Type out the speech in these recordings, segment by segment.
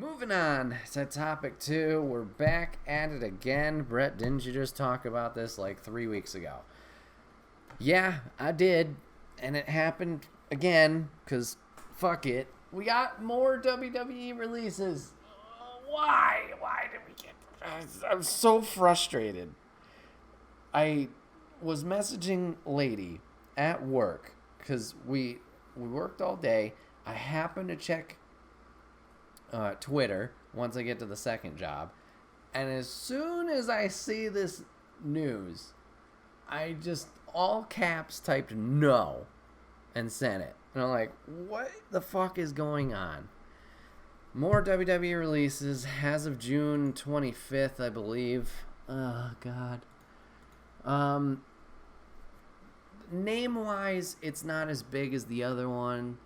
Moving on to topic 2. We're back at it again. Bret, didn't you just talk about this like 3 weeks ago? Yeah, I did. And it happened again, because fuck it. We got more WWE releases. Why? Why did we get... I'm so frustrated. I was messaging Lady at work, because we worked all day. I happened to check Twitter once I get to the second job, and as soon as I see this news, I just all caps typed no and sent it, and I'm like, what the fuck is going on? More WWE releases as of June 25th, I believe. Oh god. Name wise, it's not as big as the other one,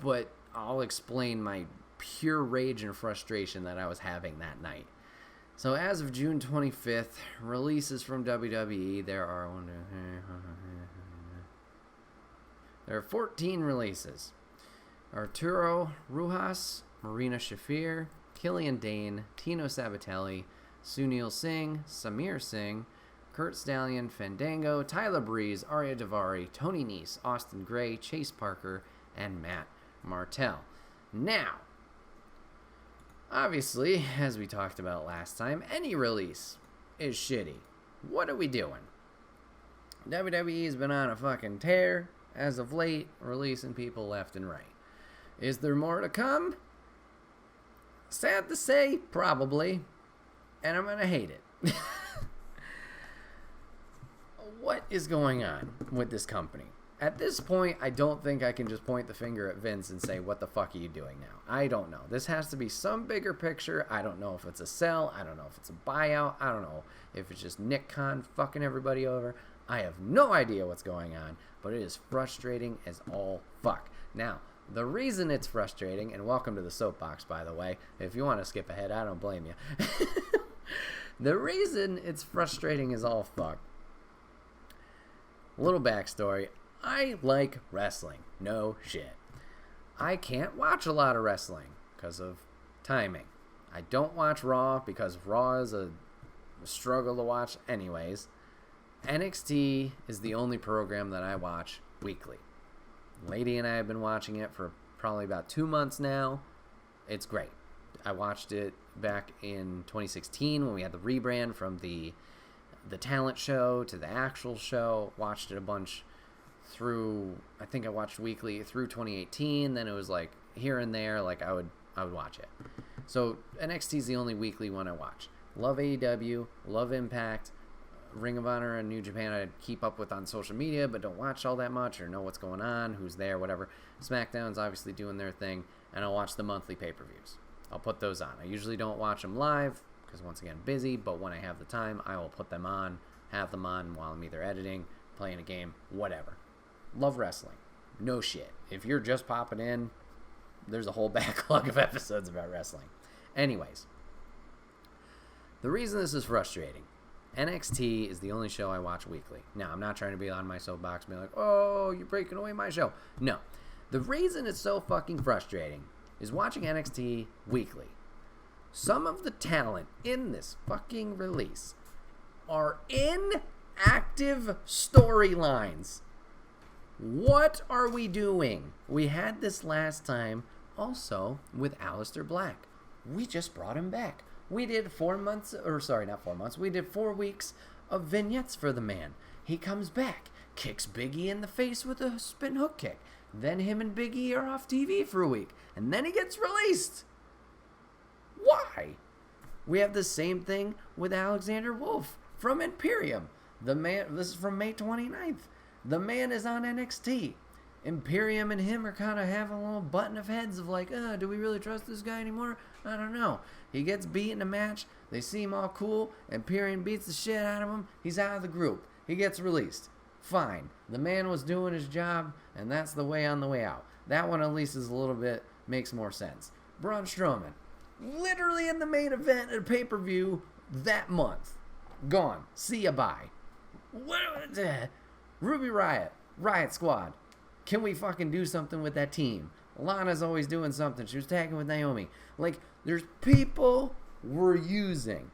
but I'll explain my pure rage and frustration that I was having that night. So as of June 25th, releases from WWE, there are 14 releases. Arturo Rujas, Marina Shafir, Killian Dane, Tino Sabatelli, Sunil Singh, Samir Singh, Kurt Stallion, Fandango, Tyler Breeze, Arya Davari, Tony Nese, Austin Gray, Chase Parker, and Matt Martell. Now, obviously, as we talked about last time, any release is shitty. What are we doing? WWE's been on a fucking tear as of late, releasing people left and right. Is there more to come? Sad to say, probably. And I'm going to hate it. What is going on with this company? At this point, I don't think I can just point the finger at Vince and say, what the fuck are you doing now? I don't know. This has to be some bigger picture. I don't know if it's a sell. I don't know if it's a buyout. I don't know if it's just Nick Khan fucking everybody over. I have no idea what's going on, but it is frustrating as all fuck. Now, the reason it's frustrating, and welcome to the soapbox, by the way. If you want to skip ahead, I don't blame you. The reason it's frustrating as all fuck. Little backstory. I like wrestling. No shit. I can't watch a lot of wrestling because of timing. I don't watch Raw because Raw is a struggle to watch anyways. NXT is the only program that I watch weekly. Lady and I have been watching it for probably about 2 months now. It's great. I watched it back in 2016 when we had the rebrand from the talent show to the actual show. Watched it a bunch through, I think I watched weekly through 2018. Then it was like here and there, like I would watch it. So NXT is the only weekly one I watch. Love AEW, love Impact, Ring of Honor and New Japan I keep up with on social media, but don't watch all that much or know what's going on, who's there, whatever. SmackDown's obviously doing their thing, and I'll watch the monthly pay-per-views. I'll put those on. I usually don't watch them live because, once again, busy, but when I have the time, I will put them on, have them on while I'm either editing, playing a game, whatever. Love wrestling. No shit. If you're just popping in, there's a whole backlog of episodes about wrestling. Anyways, the reason this is frustrating, NXT is the only show I watch weekly. Now, I'm not trying to be on my soapbox and be like, oh, you're breaking away my show. No. The reason it's so fucking frustrating is watching NXT weekly. Some of the talent in this fucking release are inactive storylines. What are we doing? We had this last time also with Aleister Black. We just brought him back. We did 4 months, or sorry, not 4 months. We did 4 weeks of vignettes for the man. He comes back, kicks Big E in the face with a spin hook kick. Then him and Big E are off TV for a week. And then he gets released. Why? We have the same thing with Alexander Wolf from Imperium. The man, this is from May 29th. The man is on NXT. Imperium and him are kind of having a little button of heads of like, do we really trust this guy anymore? I don't know. He gets beat in a match. They seem all cool. Imperium beats the shit out of him. He's out of the group. He gets released. Fine. The man was doing his job, and that's the way on the way out. That one at least is a little bit, makes more sense. Braun Strowman, literally in the main event at a pay-per-view that month. Gone. See ya, bye. Ruby Riott, Riot Squad. Can we fucking do something with that team? Lana's always doing something. She was tagging with Naomi. Like, there's people we're using.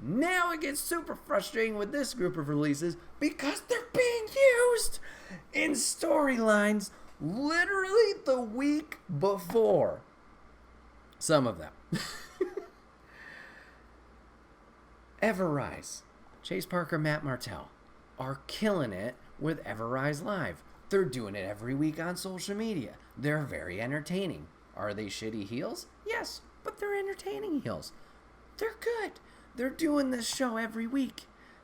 Now it gets super frustrating with this group of releases because they're being used in storylines literally the week before. Some of them. Everrise, Chase Parker, Matt Martell are killing it with Everrise Live. They're doing it every week on social media. They're very entertaining. Are they shitty heels? Yes, but they're entertaining heels. They're good. They're doing this show every week.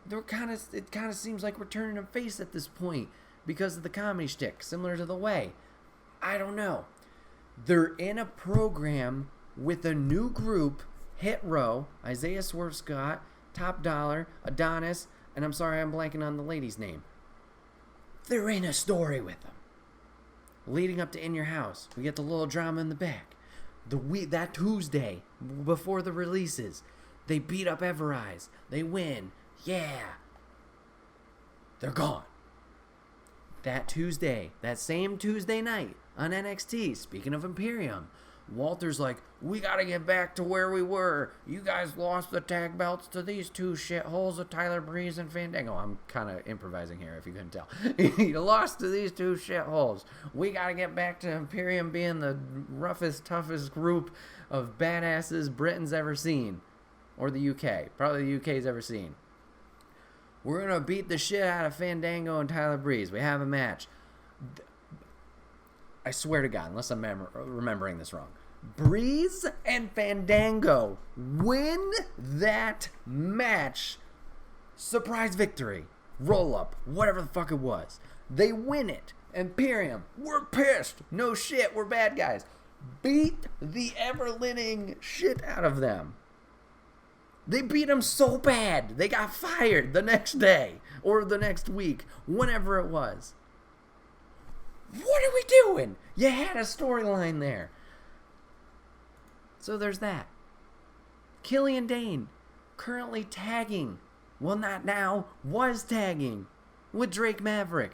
It kind of seems like we're turning a face at this point because of the comedy shtick, similar to The Way. I don't know. They're in a program with a new group, Hit Row, Isaiah Swerve Scott, Top Dollar, Adonis, and I'm sorry I'm blanking on the lady's name. They're in a story with them. Leading up to In Your House, we get the little drama in the back. That Tuesday, before the releases, they beat up Everrise. They win. Yeah. They're gone. That Tuesday, that same Tuesday night on NXT, speaking of Imperium, Walter's like, we gotta get back to where we were. You guys lost the tag belts to these two shitholes of Tyler Breeze and Fandango. I'm kind of improvising here if you couldn't tell. You lost to these two shitholes. We gotta get back to Imperium being the roughest, toughest group of badasses Britain's ever seen. Or the UK. Probably the UK's ever seen. We're gonna beat the shit out of Fandango and Tyler Breeze. We have a match. I swear to God, unless I'm remembering this wrong, Breeze and Fandango win that match. Surprise victory. Roll up. Whatever the fuck it was. They win it. Imperium. We're pissed. No shit. We're bad guys. Beat the ever-living shit out of them. They beat them so bad. They got fired the next day. Or the next week. Whenever it was. What are we doing? You had a storyline there. So there's that. Killian Dane, currently tagging. Well, not now. Was tagging. With Drake Maverick.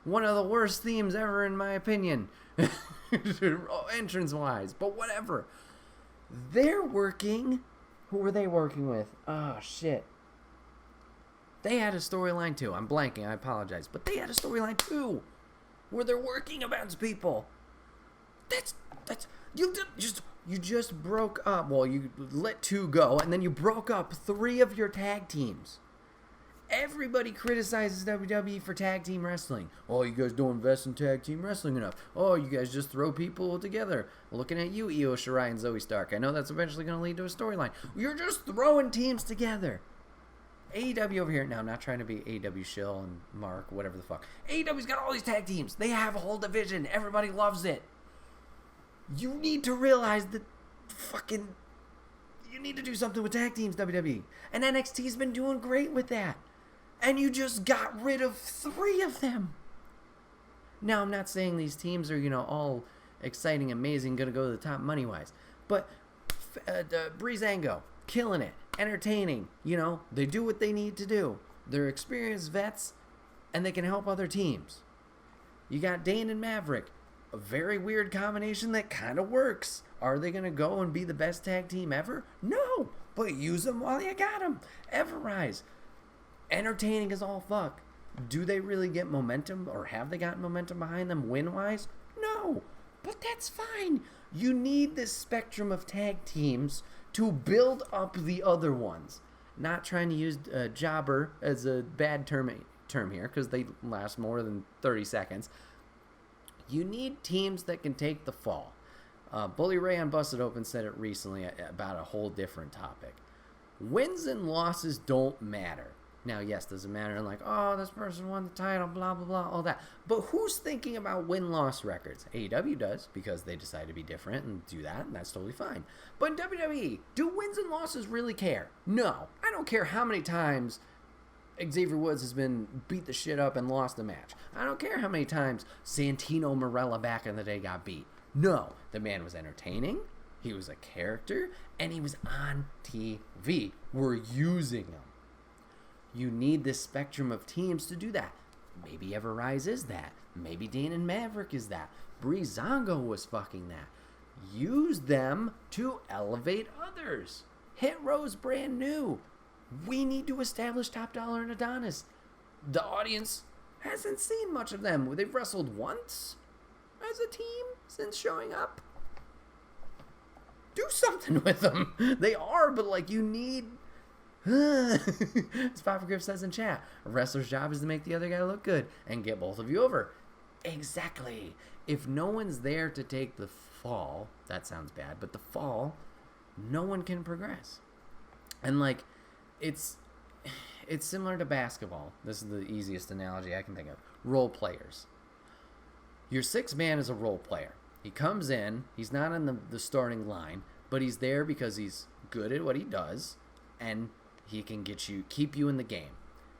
One of the worst themes ever, in my opinion. Entrance-wise. But whatever. They're working. Who were they working with? Oh, shit. They had a storyline too. I'm blanking. I apologize. But they had a storyline too. Where they're working against people. That's you just broke up. Well, you let 2 go, and then you broke up 3 of your tag teams. Everybody criticizes WWE for tag team wrestling. Oh, you guys don't invest in tag team wrestling enough. Oh, you guys just throw people together. Looking at you, Io Shirai and Zoe Stark. I know that's eventually going to lead to a storyline. You're just throwing teams together. AEW over here, now I'm not trying to be AEW shill and Mark, whatever the fuck. AEW's got all these tag teams. They have a whole division. Everybody loves it. You need to realize that you need to do something with tag teams, WWE. And NXT's been doing great with that. And you just got rid of 3 of them. Now, I'm not saying these teams are, all exciting, amazing, going to go to the top money-wise. But Breezango, killing it. Entertaining, they do what they need to do. They're experienced vets, and they can help other teams. You got Dane and Maverick, a very weird combination that kind of works. Are they going to go and be the best tag team ever? No, but use them while you got them. Everrise, entertaining as all fuck. Do they really get momentum, or have they gotten momentum behind them win-wise? No, but that's fine. You need this spectrum of tag teams to build up the other ones. Not trying to use jobber as a bad term here, because they last more than 30 seconds. You need teams that can take the fall. Bully Ray on Busted Open said it recently about a whole different topic. Wins and losses don't matter. Now, yes, does it matter? Like, oh, this person won the title, blah, blah, blah, all that. But who's thinking about win-loss records? AEW does, because they decide to be different and do that, and that's totally fine. But in WWE, do wins and losses really care? No. I don't care how many times Xavier Woods has been beat the shit up and lost a match. I don't care how many times Santino Marella back in the day got beat. No. The man was entertaining, he was a character, and he was on TV. We're using him. You need this spectrum of teams to do that. Maybe Everrise is that. Maybe Dane and Maverick is that. Breezango was fucking that. Use them to elevate others. Hit Row's brand new. We need to establish Top Dollar and Adonis. The audience hasn't seen much of them. They've wrestled once as a team since showing up. Do something with them. They are, but like you need... As Papa Griff says in chat, a wrestler's job is to make the other guy look good and get both of you over. Exactly. If no one's there to take the fall, that sounds bad, but the fall, no one can progress. And like, it's similar to basketball. This is the easiest analogy I can think of. Role players. Your sixth man is a role player. He comes in, he's not on the starting line, but he's there because he's good at what he does, and he can keep you in the game.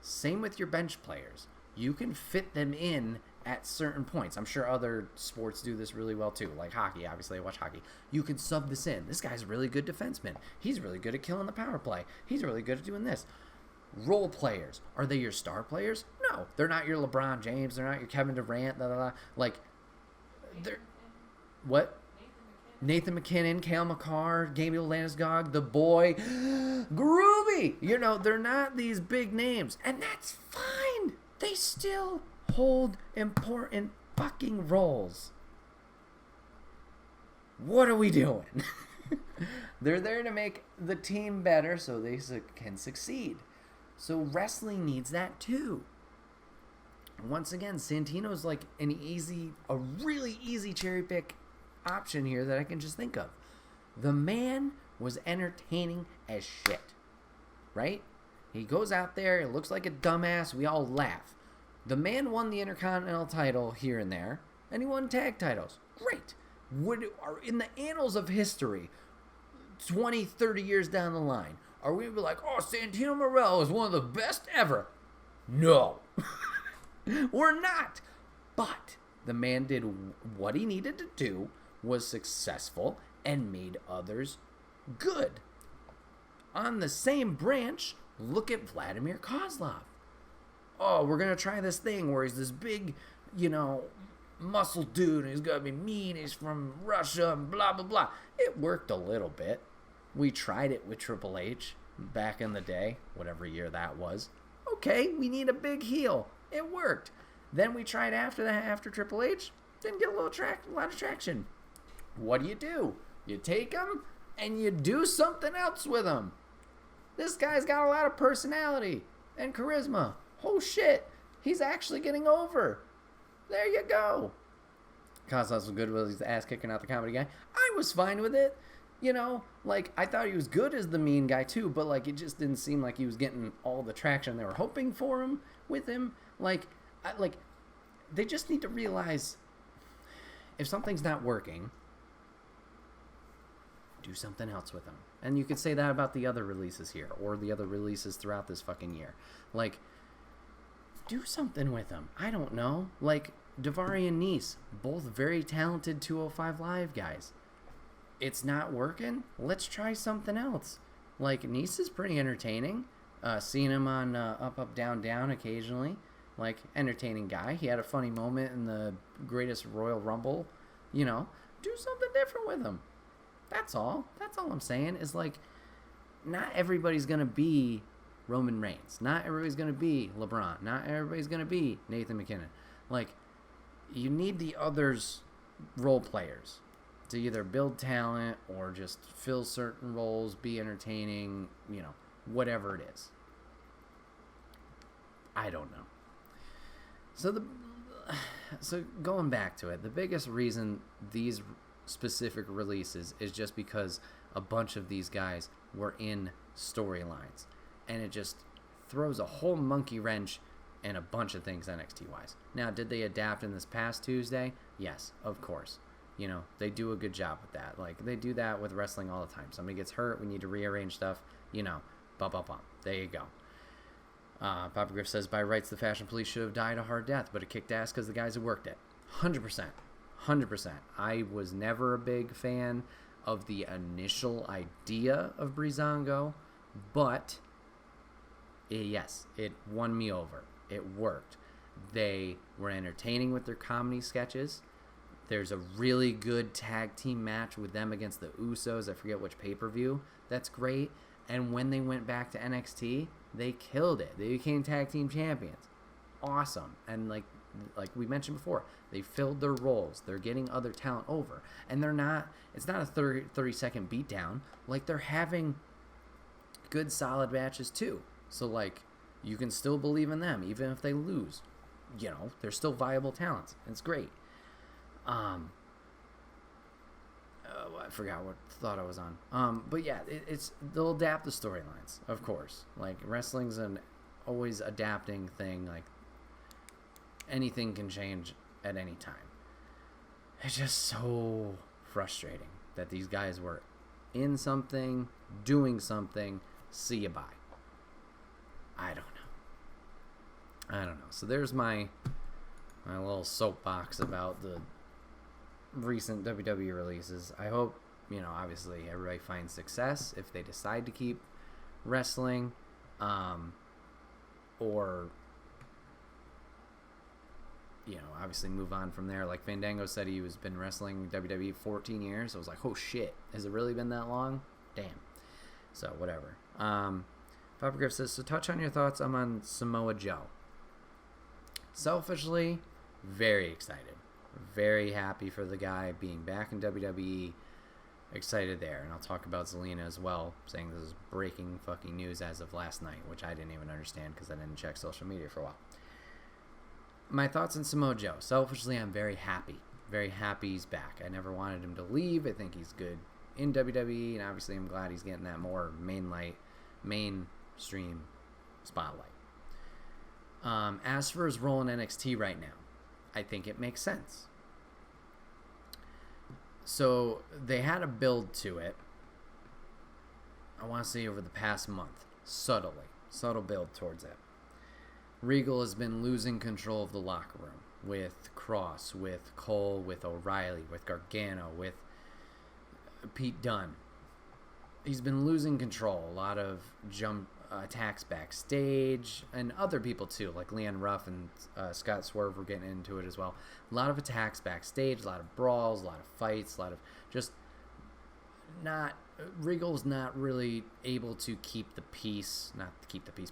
Same with your bench players. You can fit them in at certain points. I'm sure other sports do this really well too, like hockey. Obviously, I watch hockey. You can sub this in. This guy's a really good defenseman. He's really good at killing the power play. He's really good at doing this. Role players. Are they your star players? No. They're not your LeBron James. They're not your Kevin Durant. Blah, blah, blah. Like, they're... What? Nathan McKinnon, Cale Makar, Gabriel Landeskog, The Boy, Groovy. You know, they're not these big names. And that's fine. They still hold important fucking roles. What are we doing? They're there to make the team better so they can succeed. So wrestling needs that too. Once again, Santino's like a really easy cherry pick option here that I can just think of. The man was entertaining as shit, right? He goes out there, it looks like a dumbass, we all laugh. The man won the Intercontinental title here and there, and he won tag titles. Great. Are in the annals of history, 20, 30 years down the line, are we going to be like, oh, Santino Marella is one of the best ever? No. We're not. But the man did what he needed to do, was successful, and made others good. On the same branch, look at Vladimir Kozlov. Oh, we're going to try this thing where he's this big, muscle dude, and he's going to be mean, he's from Russia, and blah, blah, blah. It worked a little bit. We tried it with Triple H back in the day, whatever year that was. Okay, we need a big heel. It worked. Then we tried after Triple H, didn't get a lot of traction. What do? You take him, and you do something else with him. This guy's got a lot of personality and charisma. Oh shit, he's actually getting over. There you go. Kozlov's was good with his ass kicking out the comedy guy. I was fine with it. I thought he was good as the mean guy too, but it just didn't seem like he was getting all the traction they were hoping for him with him. They just need to realize if something's not working, do something else with them. And you could say that about the other releases here, or the other releases throughout this fucking year. Do something with them. I don't know. Daivari and Nice, both very talented 205 Live guys. It's not working? Let's try something else. Nice is pretty entertaining. Seeing him on Up, Up, Down, Down occasionally. Entertaining guy. He had a funny moment in the greatest Royal Rumble. Do something different with him. That's all. That's all I'm saying is not everybody's going to be Roman Reigns. Not everybody's going to be LeBron. Not everybody's going to be Nathan McKinnon. You need the others role players to either build talent or just fill certain roles, be entertaining, whatever it is. I don't know. So going back to it, the biggest reason these specific releases is just because a bunch of these guys were in storylines, and it just throws a whole monkey wrench in a bunch of things NXT wise. Now, did they adapt in this past Tuesday? Yes, of course. They do a good job with that. They do that with wrestling all the time. Somebody gets hurt, we need to rearrange stuff, bump. There you go. Papa Griff says, by rights, the Fashion Police should have died a hard death, but it kicked ass because the guys who worked it. 100%. 100%. I was never a big fan of the initial idea of Breezango, but yes, it won me over. It worked. They were entertaining with their comedy sketches. There's a really good tag team match with them against the Usos. I forget which pay-per-view. That's great. And when they went back to NXT, they killed it. They became tag team champions. Awesome. And like we mentioned before, they filled their roles. They're getting other talent over. And it's not a 30-second beatdown. Like, they're having good, solid matches too. So, like, you can still believe in them, even if they lose. You know, they're still viable talents. It's great. I forgot what thought I was on. But yeah, they'll adapt the storylines, of course. Like, wrestling's an always adapting thing. Like, anything can change at any time. It's just so frustrating that these guys were in something, doing something, see you bye. I don't know. So there's my little soapbox about the recent WWE releases. I hope, obviously everybody finds success if they decide to keep wrestling, or obviously move on from there. Like Fandango said, he was been wrestling WWE 14 years. I was like, oh shit, has it really been that long? Damn. So whatever. Papa Griff says, so touch on your thoughts. I'm on Samoa Joe. Selfishly, very excited. Very happy for the guy being back in WWE. Excited there. And I'll talk about Zelina as well, saying this is breaking fucking news as of last night, which I didn't even understand because I didn't check social media for a while. My thoughts on Samoa Joe. Selfishly, I'm very happy. Very happy he's back. I never wanted him to leave. I think he's good in WWE, and obviously I'm glad he's getting that more mainstream spotlight. As for his role in NXT right now, I think it makes sense. So they had a build to it, I want to say over the past month, subtle build towards it. Regal has been losing control of the locker room with Cross, with Cole, with O'Reilly, with Gargano, with Pete Dunne. He's been losing control. A lot of jump attacks backstage, and other people too, like Leon Ruff and Scott Swerve were getting into it as well. A lot of attacks backstage, a lot of brawls, a lot of fights, a lot of just Regal's not really able to keep the peace,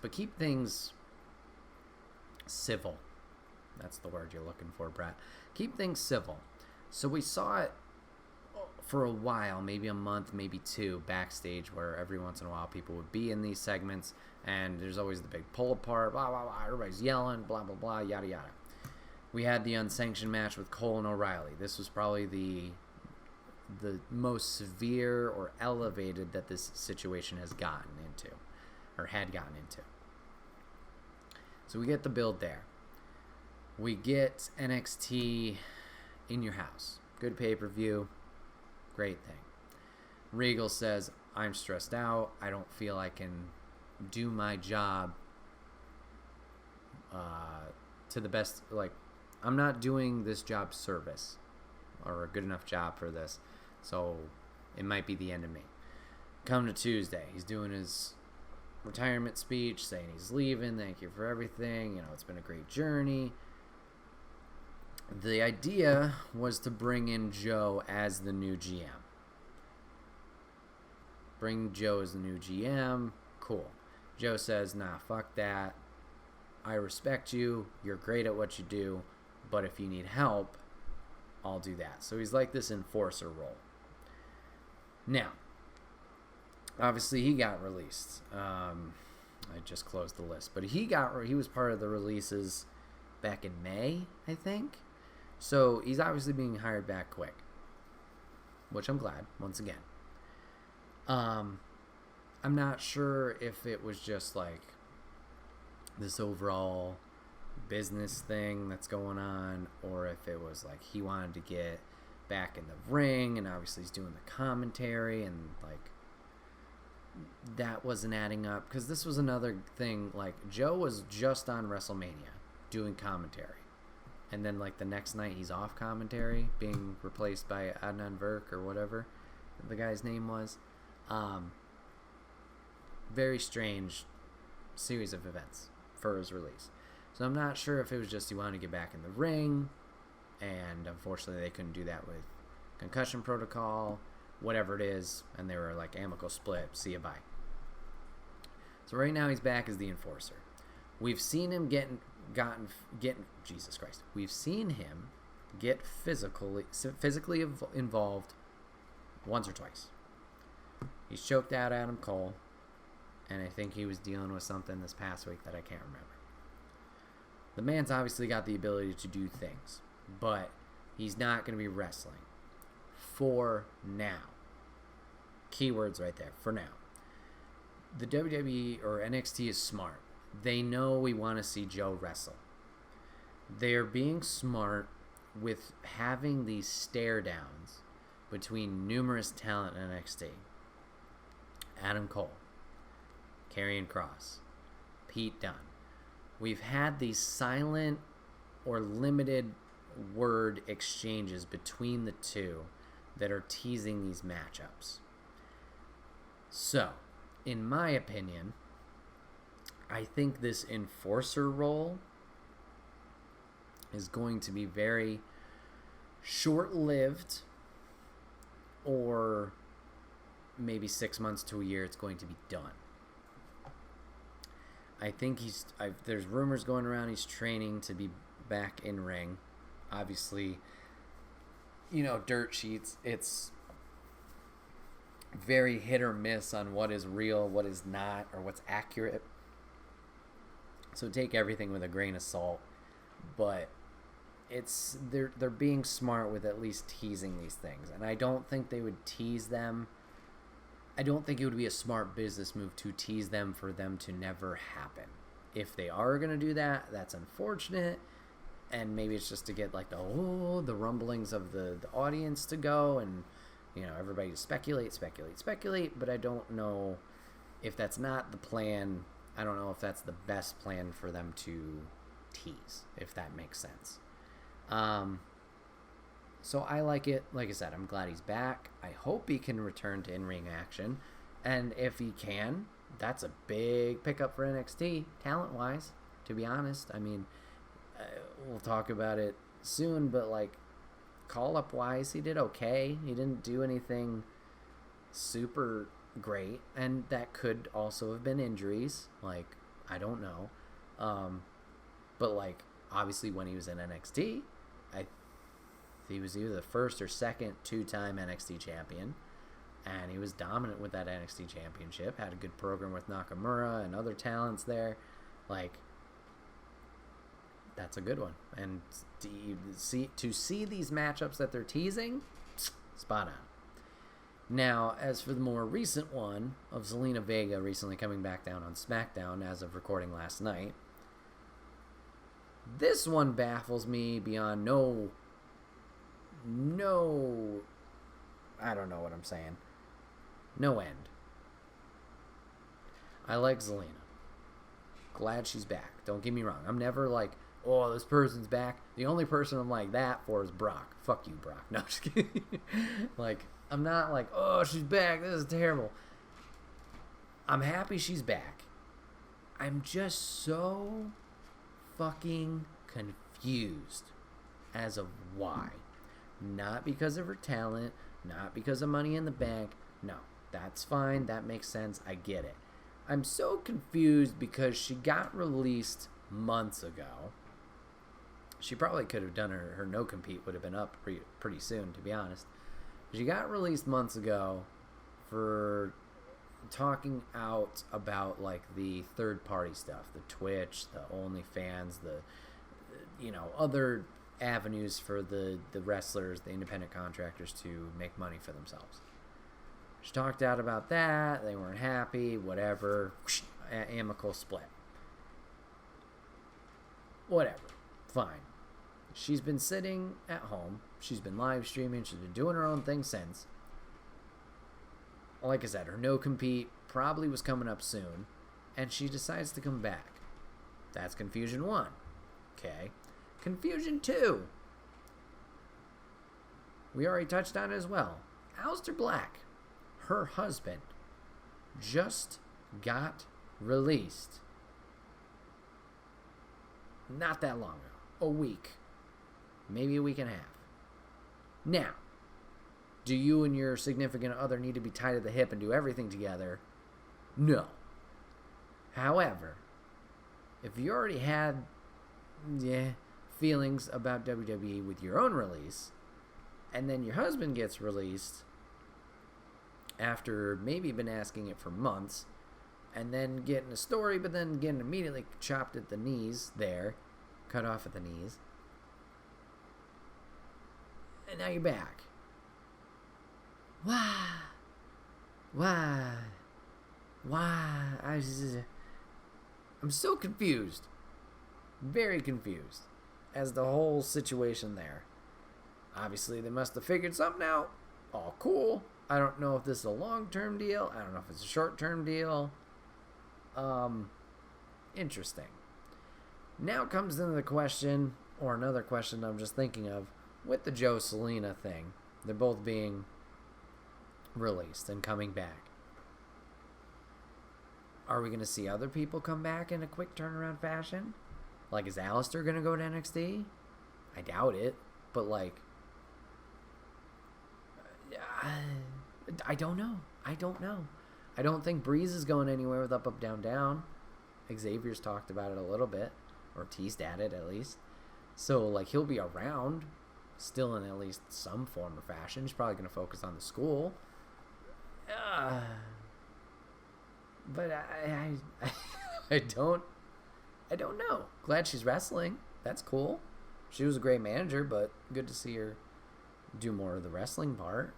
but keep things civil. That's the word you're looking for, Bret. Keep things civil. So we saw it for a while, maybe a month, maybe two, backstage, where every once in a while people would be in these segments, and there's always the big pull apart, blah, blah, blah, everybody's yelling, blah, blah, blah, yada, yada. We had the unsanctioned match with Cole and O'Reilly. This was probably the most severe or elevated that this situation has gotten into, or had gotten into. So we get the build there. We get NXT in your house. Good pay-per-view. Great thing. Regal says, I'm stressed out. I don't feel I can do my job to the best. Like, I'm not doing this job service or a good enough job for this. So it might be the end of me. Come to Tuesday. He's doing his retirement speech, saying he's leaving. Thank you for everything. It's been a great journey. The idea was to bring in Joe as the new GM. Bring Joe as the new GM. Cool. Joe says, nah, fuck that. I respect you. You're great at what you do. But if you need help, I'll do that. So he's like this enforcer role. Now, obviously he got released. I just closed the list. But he was part of the releases back in May, I think. So he's obviously being hired back quick, which I'm glad, once again. I'm not sure if it was just like this overall business thing that's going on, or if it was like he wanted to get back in the ring, and obviously he's doing the commentary, and like that wasn't adding up, because this was another thing. Like, Joe was just on WrestleMania doing commentary, and then like the next night he's off commentary, being replaced by Adnan Virk or whatever the guy's name was. Very strange series of events for his release. So I'm not sure if it was just he wanted to get back in the ring, and unfortunately they couldn't do that with concussion protocol, whatever it is, and they were like amicable split, see you, bye. So right now he's back as the enforcer. We've seen him getting Jesus Christ. We've seen him get physically involved once or twice. He's choked out Adam Cole, and I think he was dealing with something this past week that I can't remember. The man's obviously got the ability to do things, but he's not going to be wrestling for now. Keywords right there, for now. The WWE or NXT is smart. They know we want to see Joe wrestle. They are being smart with having these stare downs between numerous talent in NXT. Adam Cole, Karrion Kross, Pete Dunne. We've had these silent or limited word exchanges between the two that are teasing these matchups. So, in my opinion, I think this enforcer role is going to be very short-lived, or maybe 6 months to a year it's going to be done. I think there's rumors going around he's training to be back in ring. Obviously, dirt sheets, it's very hit or miss on what is real, what is not, or what's accurate. So take everything with a grain of salt. But they're being smart with at least teasing these things. And I don't think they would tease them. I don't think it would be a smart business move to tease them for them to never happen. If they are going to do that, that's unfortunate. And maybe it's just to get like the rumblings of the audience to go, and everybody to speculate. But I don't know if that's not the plan. I don't know if that's the best plan for them to tease, if that makes sense. So I like it. Like I said, I'm glad he's back. I hope he can return to in-ring action. And if he can, that's a big pickup for NXT, talent-wise, to be honest. I mean, we'll talk about it soon, but call-up-wise, he did okay. He didn't do anything super great. And that could also have been injuries. I don't know. But, obviously when he was in NXT, he was either the first or second two-time NXT champion, and he was dominant with that NXT championship, had a good program with Nakamura and other talents there. That's a good one. And to see these matchups that they're teasing, spot on. Now, as for the more recent one of Zelina Vega recently coming back down on SmackDown as of recording last night, this one baffles me beyond no, I don't know what I'm saying. No end. I like Zelina. Glad she's back. Don't get me wrong. I'm never oh, this person's back. The only person I'm like that for is Brock. Fuck you, Brock. No, I'm just kidding. I'm not oh, she's back. This is terrible. I'm happy she's back. I'm just so fucking confused as of why. Not because of her talent, not because of Money in the Bank. No, that's fine. That makes sense. I get it. I'm so confused because she got released months ago. She probably could have done her no-compete would have been up pretty soon, to be honest. She got released months ago for talking out about the third-party stuff, the Twitch, the OnlyFans, the other avenues for the wrestlers, the independent contractors to make money for themselves. She talked out about that. They weren't happy, whatever. Amicable split. Whatever. Fine. She's been sitting at home. She's been live streaming. She's been doing her own thing since. Like I said, her no-compete probably was coming up soon, and she decides to come back. That's Confusion 1. Okay. Confusion 2. We already touched on it as well. Aleister Black, her husband, just got released Not that long ago. A week. Maybe a week and a half. Now, do you and your significant other need to be tied at the hip and do everything together? No. However, if you already had feelings about WWE with your own release, and then your husband gets released after maybe been asking it for months, and then getting a story, but then getting immediately chopped at the knees there, cut off at the knees, and now you're back. Why? I'm so confused. Very confused as the whole situation there. Obviously, they must have figured something out. All cool. I don't know if this is a long-term deal. I don't know if it's a short-term deal. Interesting. Now comes into the question, or another question I'm just thinking of, with the Joe Selena thing. They're both being released and coming back. Are we going to see other people come back in a quick turnaround fashion? Like, is Alistair going to go to NXT? I doubt it. But, like, I don't know. I don't think Breeze is going anywhere with Up, Up, Down, Down. Xavier's talked about it a little bit, or teased at it at least. So, like, he'll be around still in at least some form or fashion. He's probably going to focus on the school. But I don't know. Glad she's wrestling. That's cool. She was a great manager, but good to see her do more of the wrestling part,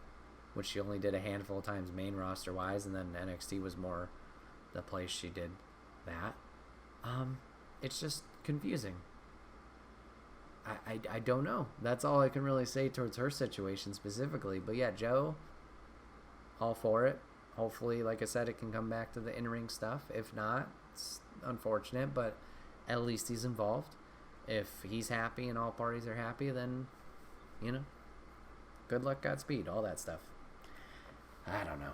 which she only did a handful of times main roster wise, and then NXT was more the place she did that. It's just confusing. I don't know. That's all I can really say towards her situation specifically. But yeah, Joe, all for it. Hopefully, like I said, it can come back to the in-ring stuff. If not, it's unfortunate, but at least he's involved. If he's happy and all parties are happy, then, good luck, Godspeed, all that stuff. I don't know.